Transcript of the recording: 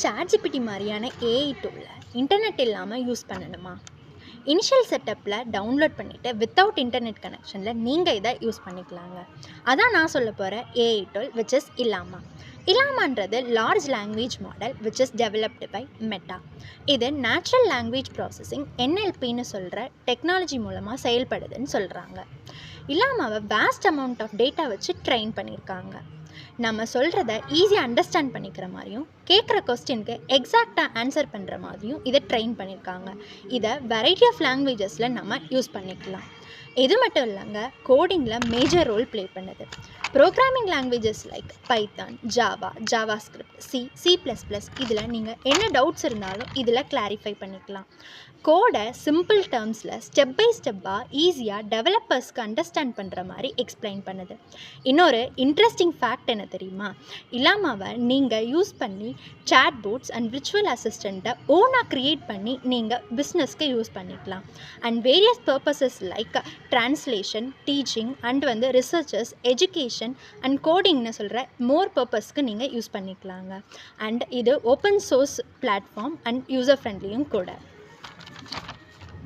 ChatGPT மாதிரியான AI டூலை internet இல்லாமல் யூஸ் பண்ணணுமா? இனிஷியல் செட்டப்பில் டவுன்லோட் பண்ணிவிட்டு வித்தவுட் இன்டர்நெட் கனெக்ஷனில் நீங்கள் இதை யூஸ் பண்ணிக்கலாங்க. அதான் நான் சொல்ல போகிற AI tool which is Llama. இல்லாமான்றது large language model which is developed by Meta. இது நேச்சுரல் லாங்குவேஜ் ப்ராசஸிங் NLPன்னு சொல்கிற டெக்னாலஜி மூலமாக செயல்படுதுன்னு சொல்கிறாங்க. இல்லாமாவை வேஸ்ட் அமௌண்ட் ஆஃப் டேட்டா வச்சு ட்ரெயின் பண்ணியிருக்காங்க. நம்ம சொல்கிறத ஈஸியாக அண்டர்ஸ்டாண்ட் பண்ணிக்கிற மாதிரியும் கேட்குற கொஸ்டினுக்கு எக்ஸாக்டாக ஆன்சர் பண்ணுற மாதிரியும் இதை ட்ரெயின் பண்ணியிருக்காங்க. இதை வெரைட்டி ஆஃப் லாங்குவேஜஸில் நம்ம யூஸ் பண்ணிக்கலாம். இது மட்டும் இல்லைங்க, கோடிங்கில் மேஜர் ரோல் ப்ளே பண்ணுது. Programming languages like Python, Java script, C++ இதில் நீங்கள் என்ன டவுட்ஸ் இருந்தாலும் இதில் கிளாரிஃபை பண்ணிக்கலாம். கோடை சிம்பிள் டேர்ம்ஸில் ஸ்டெப் பை ஸ்டெப்பாக ஈஸியாக டெவலப்பர்ஸ்க்கு அண்டர்ஸ்டாண்ட் பண்ணுற மாதிரி எக்ஸ்பிளைன் பண்ணுது. இன்னொரு இன்ட்ரெஸ்டிங் ஃபேக்ட் என்ன தெரியுமா? இல்லாமாவை நீங்கள் யூஸ் பண்ணி சேட் போட்ஸ் அண்ட் விர்ச்சுவல் அசிஸ்டண்ட்டை ஓனாக க்ரியேட் பண்ணி நீங்கள் பிஸ்னஸ்க்கு யூஸ் பண்ணிக்கலாம். And various purposes like translation, teaching and researchers, education and கோடிங்னு சொல்கிற மோர் பர்பஸ்க்கு நீங்கள் யூஸ் பண்ணிக்கலாங்க. அண்ட் இது open source platform and user ஃப்ரெண்ட்லியும் கூட.